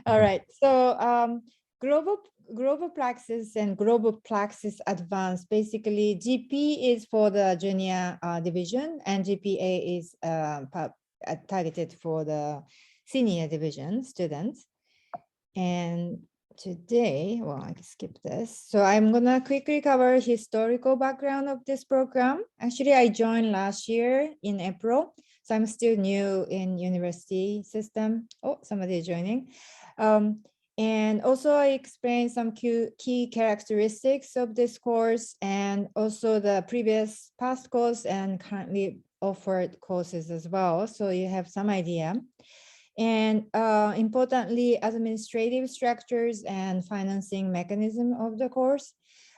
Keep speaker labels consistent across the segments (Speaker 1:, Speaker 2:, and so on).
Speaker 1: All right. So global Praxis and global Praxis Advanced. Basically, GP is for the junior division, and GPA is targeted for the senior division students. And today, well, I can skip this. So I'm gonna quickly cover historical background of this program. Actually, I joined last year in April, so I'm still new in university system. Oh, somebody is joining. And also I explain some key characteristics of this course and also the previous past course and currently offered courses as well. So you have some idea. And importantly, administrative structures and financing mechanism of the course.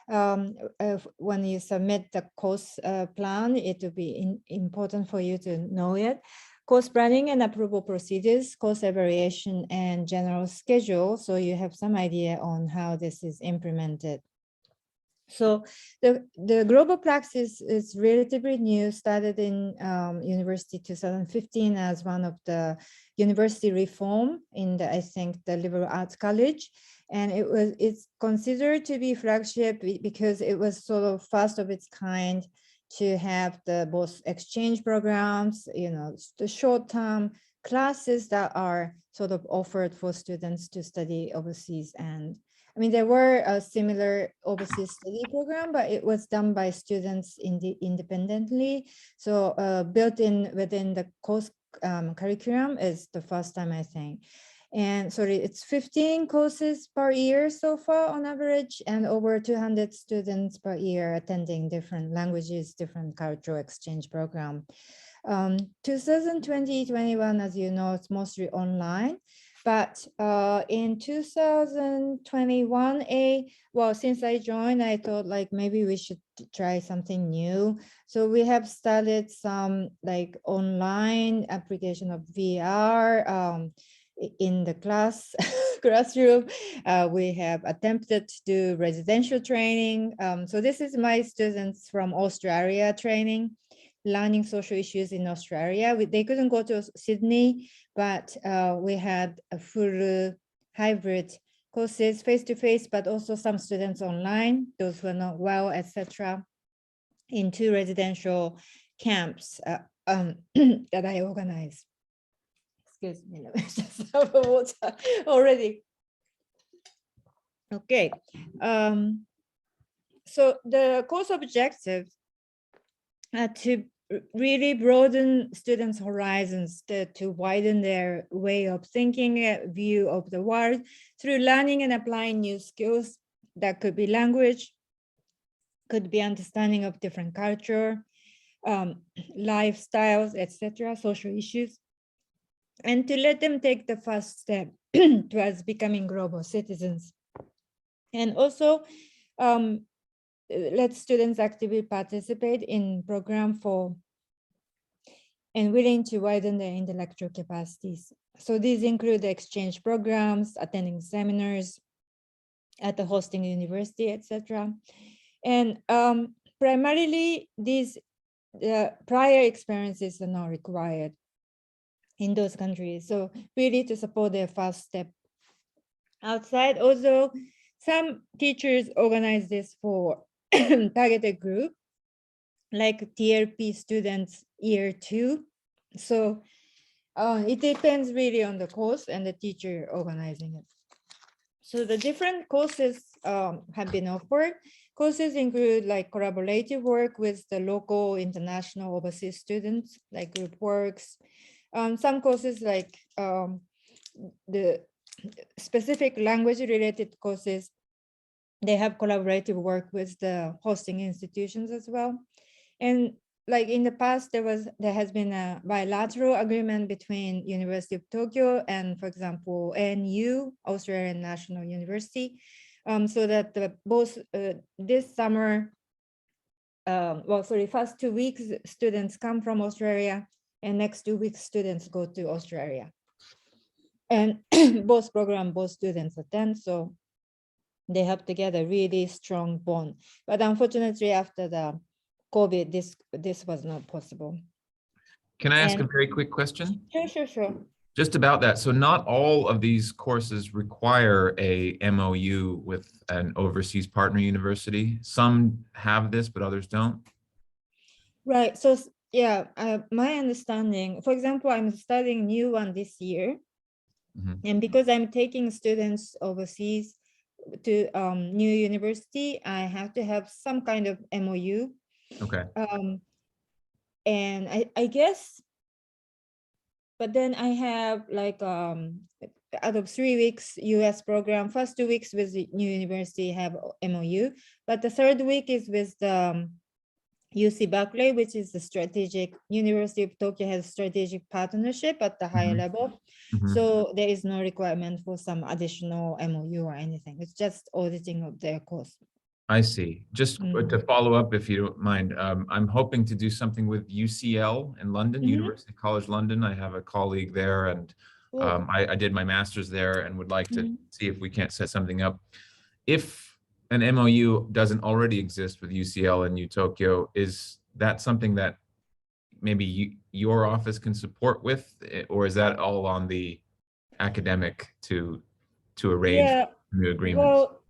Speaker 1: When you submit the course plan, it will be important for you to know it. Course planning and approval procedures, course evaluation, and general schedule. So you have some idea on how this is implemented. So the global Praxis is relatively new, started in university 2015 as one of the university reform in the, I think, the liberal arts college. And it's considered to be flagship because it was sort of first of its kind to have the both exchange programs, you know, the short-term classes that are sort of offered for students to study overseas. And I mean, there were a similar overseas study program, but it was done by students independently. So built in within the course curriculum is the first time, I think. And sorry, it's 15 courses per year so far on average, and over 200 students per year attending different languages, different cultural exchange program. 2020-21, as you know, it's mostly online. But in 2021, well, since I joined, I thought like maybe we should try something new. So we have started some like online application of VR in the classroom. We have attempted to do residential training. So this is my students from Australia training, learning social issues in Australia. They couldn't go to Sydney, but we had a full hybrid courses, face-to-face, but also some students online, those who are not well, etc., in 2 residential camps that I organized. Excuse me, let me just have a water already. Okay, so the course objective to really broaden students' horizons, to widen their way of thinking, view of the world through learning and applying new skills. That could be language, could be understanding of different culture, lifestyles, etc., social issues, and to let them take the first step towards becoming global citizens. And also, let students actively participate in program for and willing to widen their intellectual capacities. So these include the exchange programs, attending seminars at the hosting university, etc. And primarily these prior experiences are not required in those countries. So really to support their first step outside. Also, some teachers organize this for targeted group, like TLP students year 2. So it depends really on the course and the teacher organizing it. So the different courses have been offered. Courses include like collaborative work with the local, international, overseas students, like group works. Some courses like the specific language related courses, they have collaborative work with the hosting institutions as well. And like in the past, there has been a bilateral agreement between University of Tokyo and, for example, ANU, Australian National University, so that both this summer, first 2 weeks, students come from Australia, and next 2 weeks, students go to Australia. And both students attend, so they have together really strong bond. But unfortunately, after the COVID, this was not possible.
Speaker 2: Can I ask a very quick question?
Speaker 1: Sure.
Speaker 2: Just about that. So not all of these courses require a MOU with an overseas partner university. Some have this, but others don't.
Speaker 1: Right. So yeah, my understanding, for example, I'm studying new one this year.
Speaker 2: Mhm.
Speaker 1: And because I'm taking students overseas to new university, I have to have some kind of MOU.
Speaker 2: Okay.
Speaker 1: And I guess, but then I have like out of 3 weeks US program, first 2 weeks with the new university have MOU, but the third week is with the UC Berkeley, which is the strategic, University of Tokyo has strategic partnership at the higher
Speaker 2: Mhm.
Speaker 1: level.
Speaker 2: Mhm.
Speaker 1: So there is no requirement for some additional MOU or anything. It's just auditing of their course.
Speaker 2: I see. Just to follow up, if you don't mind, I'm hoping to do something with UCL in London, University College London. I have a colleague there, and I did my master's there and would like to see if we can't set something up. If an MOU doesn't already exist with UCL and UTokyo, is that something that maybe your office can support with, or is that all on the academic to arrange
Speaker 1: Yeah,
Speaker 2: new agreements?
Speaker 1: well,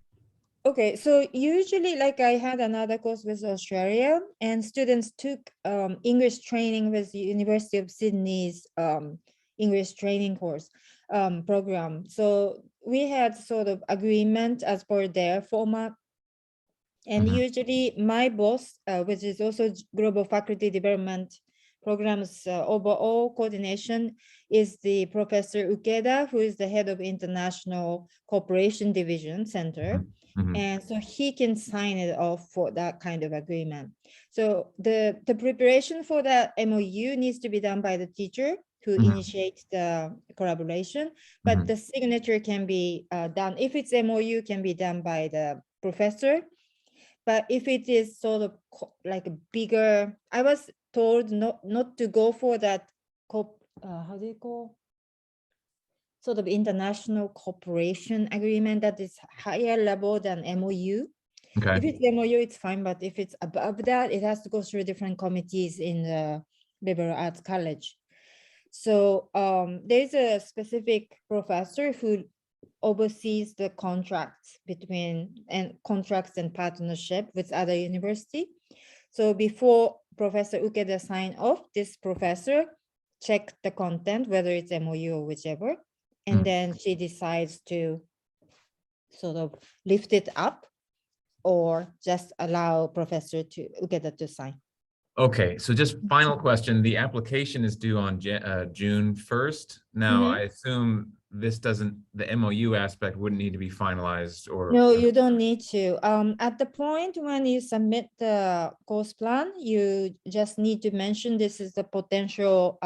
Speaker 1: okay, so usually like I had another course with Australia and students took English training with the University of Sydney's English training course program. So we had sort of agreement as per their format. And usually my boss, which is also Global Faculty Development Programs overall coordination, is the Professor Ukeda, who is the head of International Cooperation Division Center. And so he can sign it off for that kind of agreement. So the preparation for that MOU needs to be done by the teacher who initiates the collaboration, but the signature can be done, if it's MOU, can be done by the professor. But if it is sort of like a bigger, I was told not to go for that, how do you call? Sort of international cooperation agreement that is higher level than MOU.
Speaker 2: Okay.
Speaker 1: If it's MOU, it's fine, but if it's above that, it has to go through different committees in the liberal arts college. So there's a specific professor who oversees the contracts contracts and partnership with other university. So before Professor Ukeda sign off, this professor check the content, whether it's MOU or whichever, and then she decides to sort of lift it up or just allow Professor Ukeda to sign.
Speaker 2: Okay, so just final question. The application is due on June 1st. Now, I assume this doesn't, the MOU aspect wouldn't need to be finalized or...
Speaker 1: No, you don't need to. At the point when you submit the course plan, you just need to mention this is the potential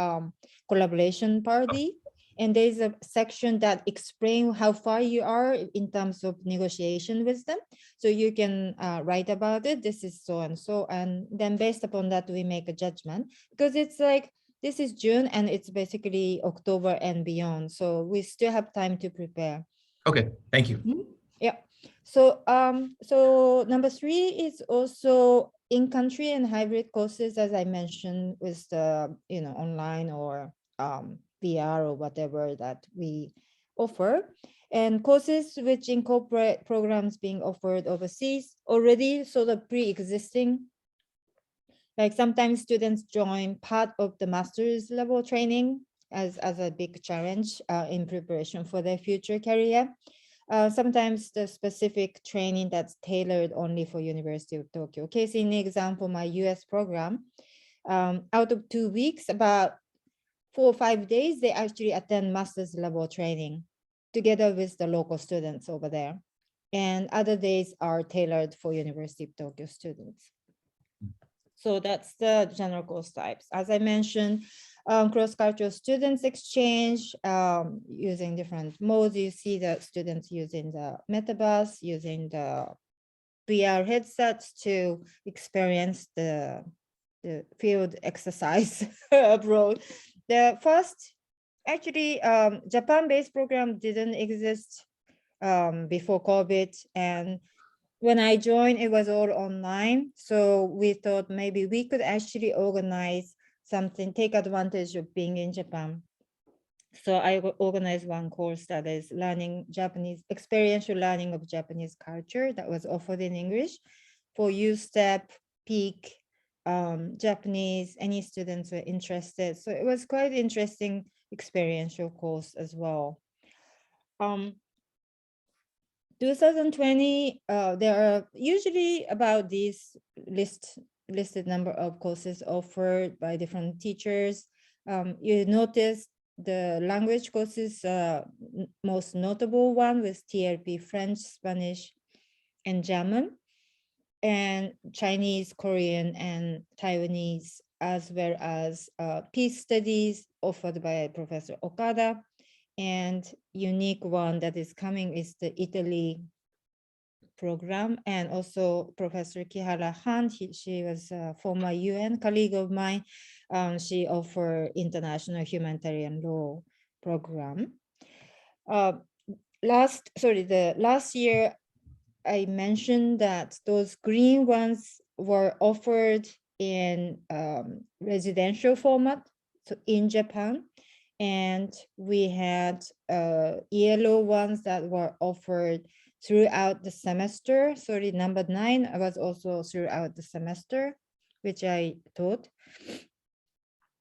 Speaker 1: collaboration party. And there's a section that explains how far you are in terms of negotiation with them. So you can write about it. This is so and so. And then based upon that, we make a judgment. Because it's like, this is June and it's basically October and beyond. So we still have time to prepare.
Speaker 2: Okay, thank you.
Speaker 1: Yeah. So so number 3 is also in-country and hybrid courses, as I mentioned, with the online or VR or whatever that we offer, and courses which incorporate programs being offered overseas already sort of pre-existing. Like sometimes students join part of the master's level training as a big challenge in preparation for their future career. Sometimes the specific training that's tailored only for University of Tokyo. Case in example, my US program, out of 2 weeks, about 4 or 5 days, they actually attend master's level training together with the local students over there. And other days are tailored for University of Tokyo students. So that's the general course types. As I mentioned, cross-cultural students exchange using different modes. You see the students using the metaverse, using the VR headsets to experience the field exercise abroad. The first, actually, Japan-based program didn't exist before COVID, and when I joined, it was all online. So we thought maybe we could actually organize something, take advantage of being in Japan. So I organized one course that is learning Japanese, experiential learning of Japanese culture that was offered in English for U-Step, Peak, Japanese, any students were interested. So it was quite interesting experiential course as well. 2020, there are usually about these listed number of courses offered by different teachers. You notice the language courses, most notable one with TLP, French, Spanish, and German, and Chinese, Korean, and Taiwanese, as well as peace studies offered by Professor Okada. And unique one that is coming is the Italy program, and also Professor Kihara Han, she was a former UN colleague of mine. She offered international humanitarian law program. The last year I mentioned that those green ones were offered in residential format, so in Japan. And we had yellow ones that were offered throughout the semester. Sorry, number 9 was also throughout the semester, which I taught.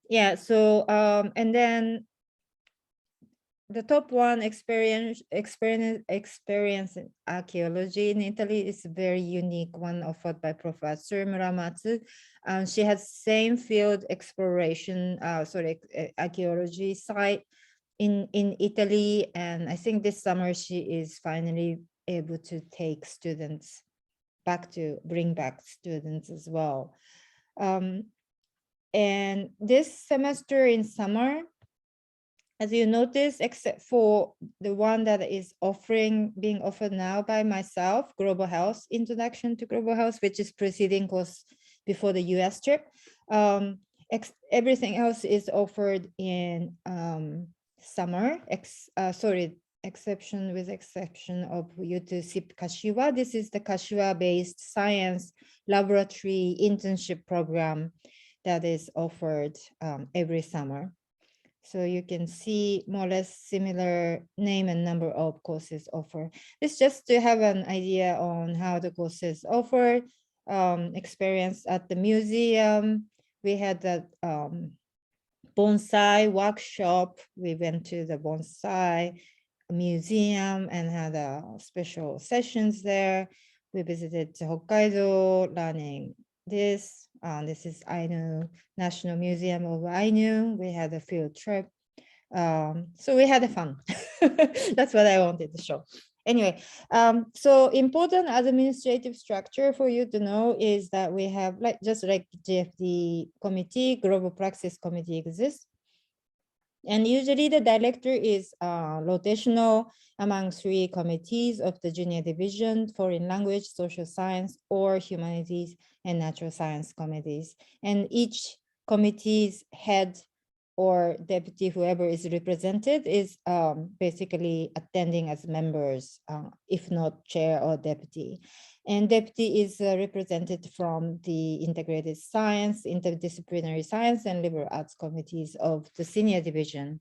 Speaker 1: Yeah, so and then the top one, experience in archaeology in Italy, is a very unique one offered by Professor Muramatsu. She has same field exploration, archaeology site in Italy, and I think this summer she is finally able to take students bring back students as well. And this semester in summer, as you notice, except for the one that is being offered now by myself, Global Health, Introduction to Global Health, which is preceding course before the US trip. Everything else is offered in summer, exception of UTSIP Kashiwa. This is the Kashiwa-based science laboratory internship program that is offered every summer. So you can see more or less similar name and number of courses offered. It's just to have an idea on how the courses offered. Experience at the museum. We had that bonsai workshop. We went to the bonsai museum and had special sessions there. We visited Hokkaido, learning this. This is Ainu, National Museum of Ainu. We had a field trip. So we had fun. That's what I wanted to show. Anyway, so important administrative structure for you to know is that we have just like GFD committee, Global Praxis Committee exists. And usually the director is rotational among 3 committees of the junior division: foreign language, social science, or humanities and natural science committees. And each committee's head or deputy, whoever is represented, is basically attending as members, if not chair or deputy. And deputy is represented from the integrated science, interdisciplinary science, and liberal arts committees of the senior division.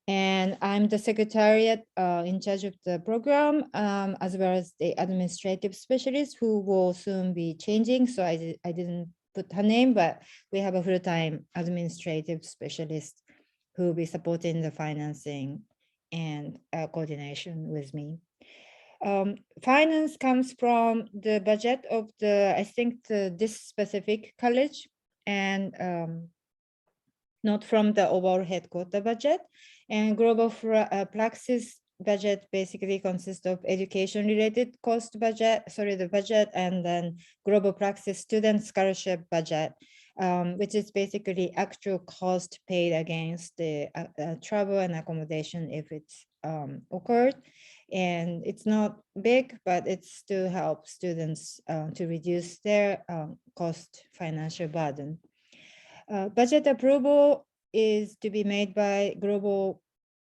Speaker 1: And I'm the secretariat in charge of the program, as well as the administrative specialist who will soon be changing. So I didn't put her name, but we have a full-time administrative specialist who will be supporting the financing and coordination with me. Finance comes from the budget of this specific college, and not from the overall headquarter budget. And Global Praxis budget basically consists of education-related cost budget, the budget, and then Global Praxis student scholarship budget, which is basically actual cost paid against the travel and accommodation if it's occurred. And it's not big, but it still helps students to reduce their cost financial burden. Budget approval is to be made by Global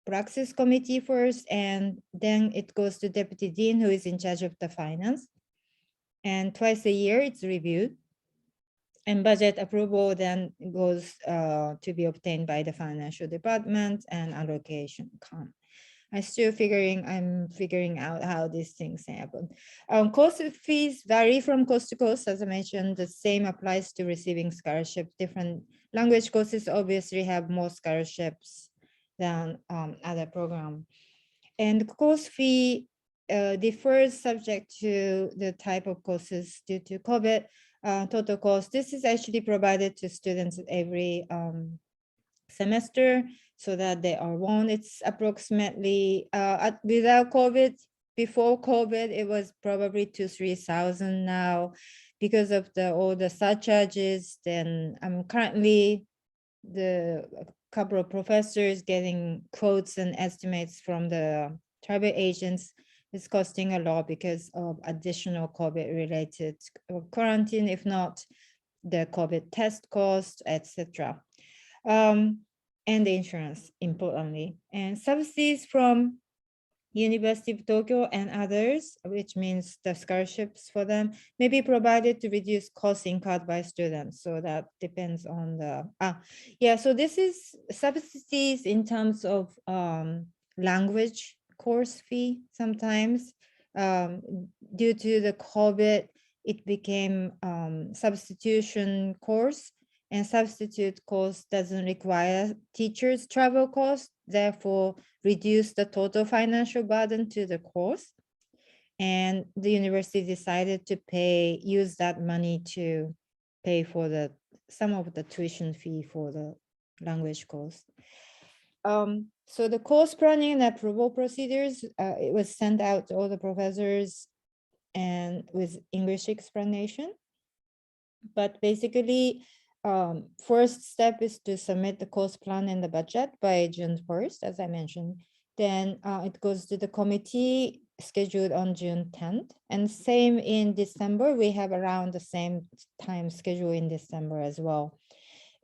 Speaker 1: Praxis Committee first, and then it goes to Deputy Dean, who is in charge of the finance. And twice a year it's reviewed. And budget approval then goes to be obtained by the financial department and allocation come. I'm figuring out how these things happen. Course fees vary from course to course. As I mentioned, the same applies to receiving scholarship. Different language courses obviously have more scholarships than other programs. And course fee differs subject to the type of courses due to COVID. Total cost, this is actually provided to students every semester so that they are warned. It's approximately without COVID, before COVID, it was probably 2,000-3,000 now because of all the surcharges. Then I'm currently a couple of professors getting quotes and estimates from the travel agents. It's costing a lot because of additional COVID related quarantine, if not the COVID test cost, etc. And the insurance, importantly, and subsidies from University of Tokyo and others, which means the scholarships for them, may be provided to reduce costs incurred by students. So that depends on the, so this is subsidies in terms of language course fee sometimes. Due to the COVID, it became substitution course, and substitute course doesn't require teachers' travel costs, therefore reduce the total financial burden to the course. And the university decided to use that money to pay for some of the tuition fee for the language course. So the course planning and approval procedures, it was sent out to all the professors and with English explanation. But basically, first step is to submit the course plan and the budget by June 1st, as I mentioned. Then it goes to the committee scheduled on June 10th. And same in December, we have around the same time schedule in December as well.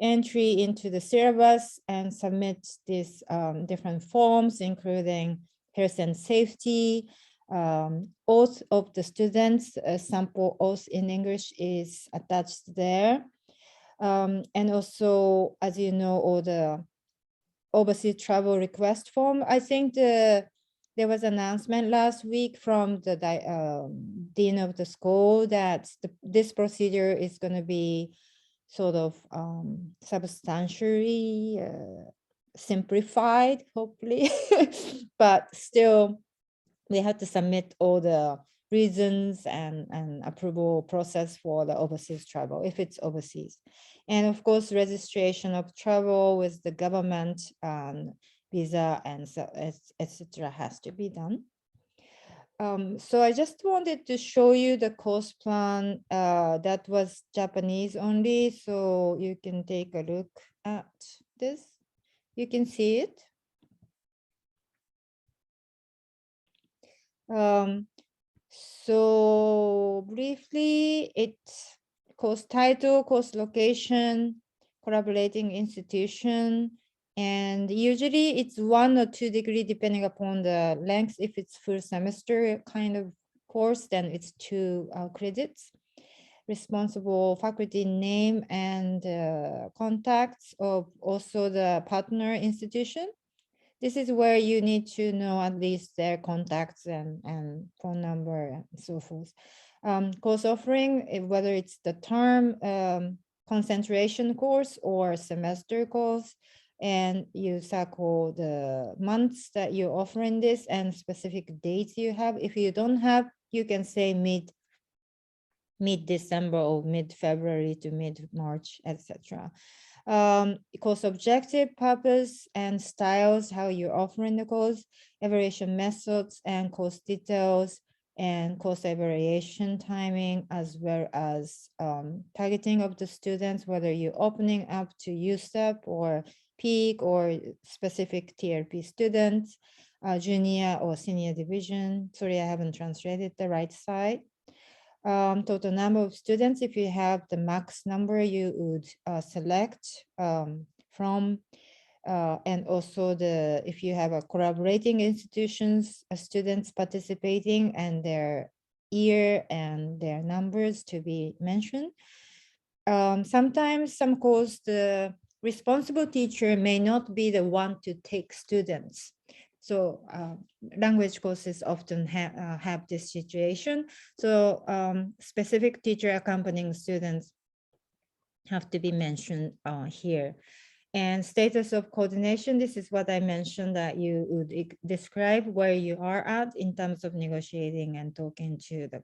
Speaker 1: Entry into the syllabus and submit these different forms, including health and safety, oath of the students, sample oath in English is attached there. And also, as you know, all the overseas travel request form. I think there was an announcement last week from the dean of the school that this procedure is going to be sort of substantially simplified, hopefully, but still they have to submit all the reasons and approval process for the overseas travel, if it's overseas. And of course, registration of travel with the government, visa, and so etc. has to be done. So I just wanted to show you the course plan that was Japanese only, so you can take a look at this. You can see it. So briefly, it's course title, course location, collaborating institution, and usually it's 1 or 2 degrees depending upon the length. If it's full semester kind of course, then it's 2 credits. Responsible faculty name and contacts of also the partner institution. This is where you need to know at least their contacts and phone number and so forth. Course offering, whether it's the term concentration course or semester course, and you circle the months that you're offering this and specific dates you have. If you don't have, you can say mid-December or mid-February to mid-March, etc. Course objective, purpose, and styles, how you're offering the course, evaluation methods and course details, and course evaluation timing, as well as targeting of the students, whether you're opening up to USEP or peak or specific TRP students, junior or senior division. Sorry, I haven't translated the right side. Total number of students, if you have the max number, you would select from, and also if you have a collaborating institutions, students participating and their year and their numbers to be mentioned. sometimes some course, the responsible teacher may not be the one to take students. So language courses often have this situation. So specific teacher accompanying students have to be mentioned here. And status of coordination, this is what I mentioned, that you would describe where you are at in terms of negotiating and talking to the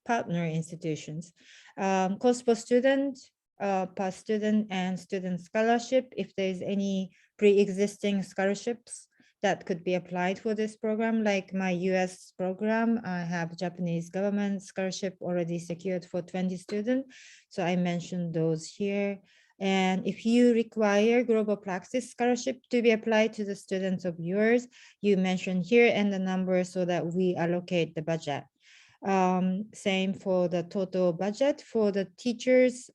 Speaker 1: partner institutions. Cost per student and student scholarship, if there's any pre-existing scholarships that could be applied for this program, like my US program, I have Japanese government scholarship already secured for 20 students. So I mentioned those here. And if you require global Praxis scholarship to be applied to the students of yours, you mention here and the number so that we allocate the budget. Same for the total budget for the teachers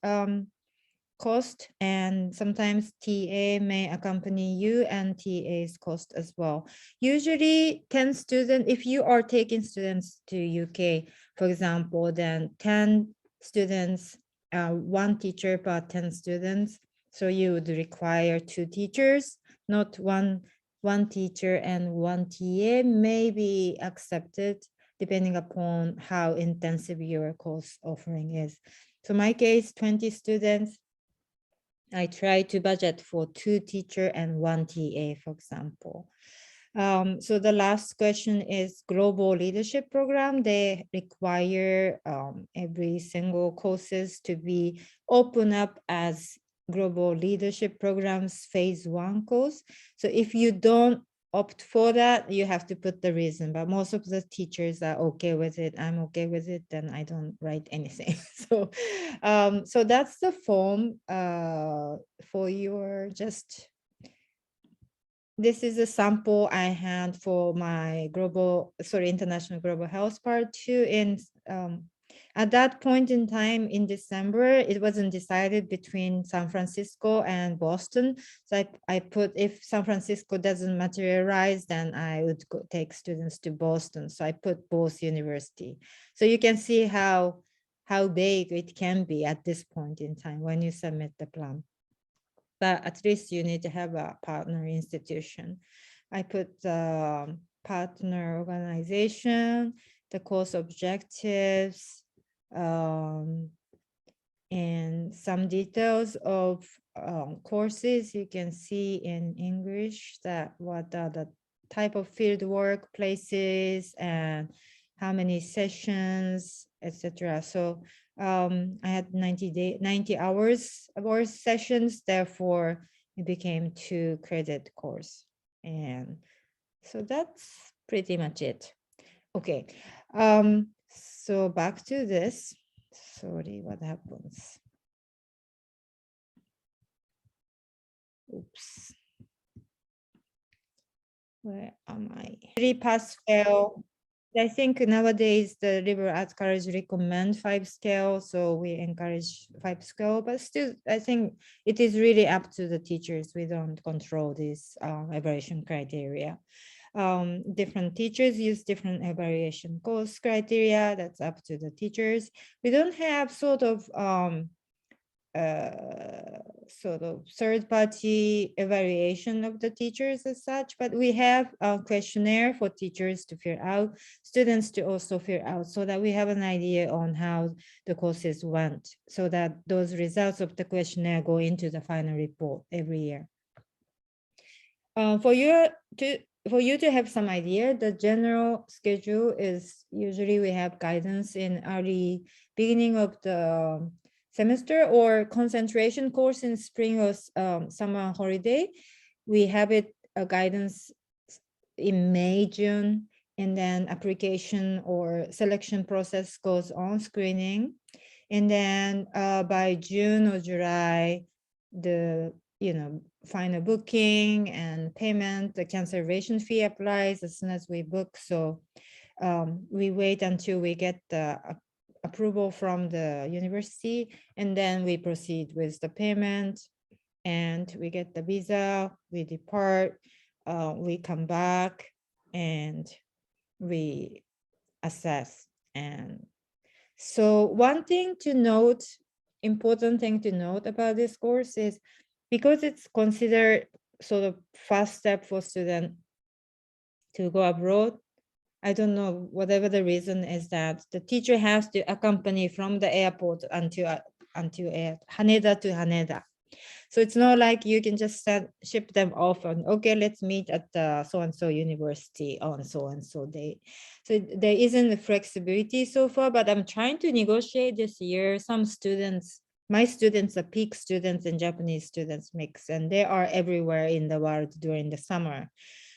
Speaker 1: cost, and sometimes TA may accompany you and TA's cost as well. Usually 10 students, if you are taking students to UK, for example, then 10 students, one teacher per 10 students. So you would require 2 teachers, not one teacher and one TA may be accepted depending upon how intensive your course offering is. So my case, 20 students, I try to budget for 2 teacher and 1 TA, for example. So the last question is global leadership program. They require every single courses to be open up as global leadership programs phase 1 course. So if you don't opt for that, you have to put the reason, but most of the teachers are okay with it. I'm okay with it, then I don't write anything. So so that's the form for your just. This is a sample I had for my international global health part 2 in at that point in time in December, it wasn't decided between San Francisco and Boston. So I put, if San Francisco doesn't materialize, then I would take students to Boston. So I put both university. So you can see how big it can be at this point in time when you submit the plan. But at least you need to have a partner institution. I put the partner organization, the course objectives, and some details of courses. You can see in English that what are the type of field work places and how many sessions, etc. So I had 90 hours sessions, therefore it became 2 credit course. And so that's pretty much it. Okay, so back to this. Sorry, what happens? Oops. Where am I? Really pass fail. I think nowadays the liberal arts college recommend 5 scale, so we encourage 5 scale, but still I think it is really up to the teachers. We don't control this evaluation criteria. Different teachers use different evaluation course criteria. That's up to the teachers. We don't have sort of third-party evaluation of the teachers as such, but we have a questionnaire for teachers to fill out, students to also fill out, so that we have an idea on how the courses went, so that those results of the questionnaire go into the final report every year. For you to have some idea, the general schedule is usually we have guidance in early beginning of the semester or concentration course in spring or summer holiday. We have it a guidance in May, June, and then application or selection process goes on, screening. And then by June or July, the final booking and payment, the cancellation fee applies as soon as we book. So we wait until we get the approval from the university, and then we proceed with the payment, and we get the visa, we depart, we come back, and we assess. And so one thing to note important thing to note about this course is because it's considered sort of first step for students to go abroad. I don't know, whatever the reason is, that the teacher has to accompany from the airport until Haneda to Haneda. So it's not like you can just ship them off and, okay, let's meet at the so-and-so university on so-and-so day. So there isn't the flexibility so far, but I'm trying to negotiate this year. Some students, my students are peak students and Japanese students mix, and they are everywhere in the world during the summer.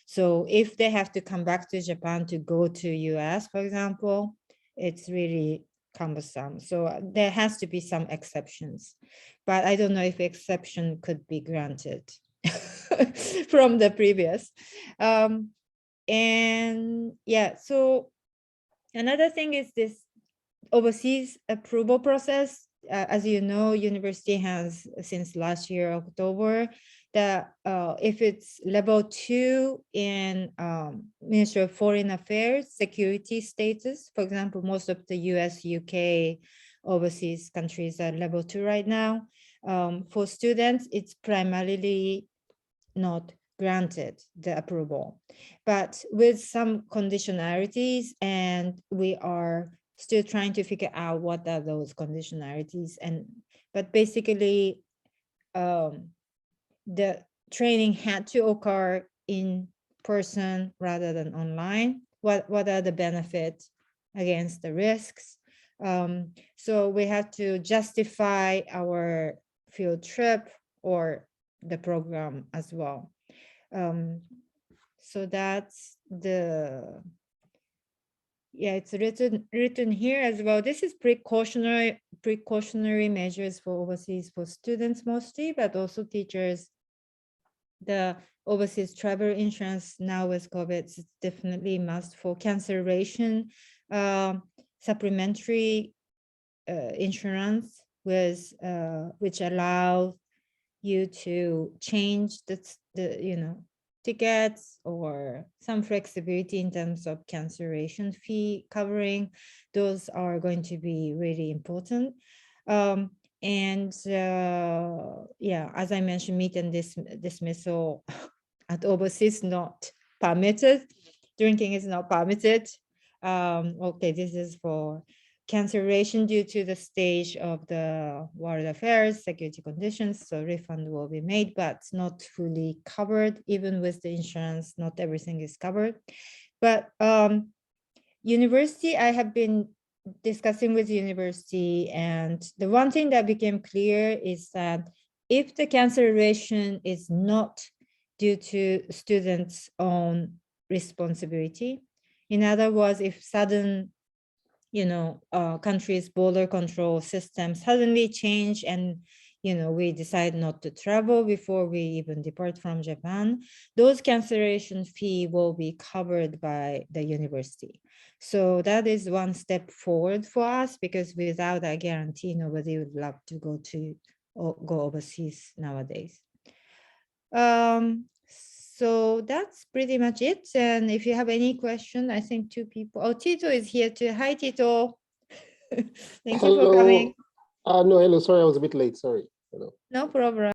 Speaker 1: So if they have to come back to Japan to go to US, for example, it's really cumbersome. So there has to be some exceptions, but I don't know if exception could be granted from the previous. And yeah, so another thing is this overseas approval process. As you know, university has since last year, October, that if it's level 2 in Ministry of Foreign Affairs, security status, for example, most of the US, UK, overseas countries are level 2 right now. For students, it's primarily not granted the approval, but with some conditionalities, and we are still trying to figure out what are those conditionalities. But basically, the training had to occur in person rather than online. What are the benefits against the risks? So we have to justify our field trip or the program as well. So that's the, yeah, it's written here as well. This is precautionary measures for overseas, for students mostly, but also teachers. The overseas travel insurance now with COVID is definitely must. For cancellation, supplementary insurance with which allow you to change the tickets, or some flexibility in terms of cancellation fee covering. Those are going to be really important. And yeah, as I mentioned, meet and dismissal at overseas not permitted. Drinking is not permitted. Okay, this is for cancellation due to the stage of the world affairs, security conditions, so refund will be made, but not fully covered. Even with the insurance, not everything is covered. But university, I have been discussing with university, and the one thing that became clear is that if the cancellation is not due to students' own responsibility, in other words, if sudden countries' border control system suddenly change and, we decide not to travel before we even depart from Japan, those cancellation fee will be covered by the university. So that is one step forward for us, because without that guarantee, nobody would love to go overseas nowadays. So that's pretty much it. And if you have any question, I think two people. Oh, Tito is here too. Hi, Tito. Thank you for coming.
Speaker 3: No, hello. Sorry, I was a bit late. Sorry. Hello.
Speaker 1: No problem.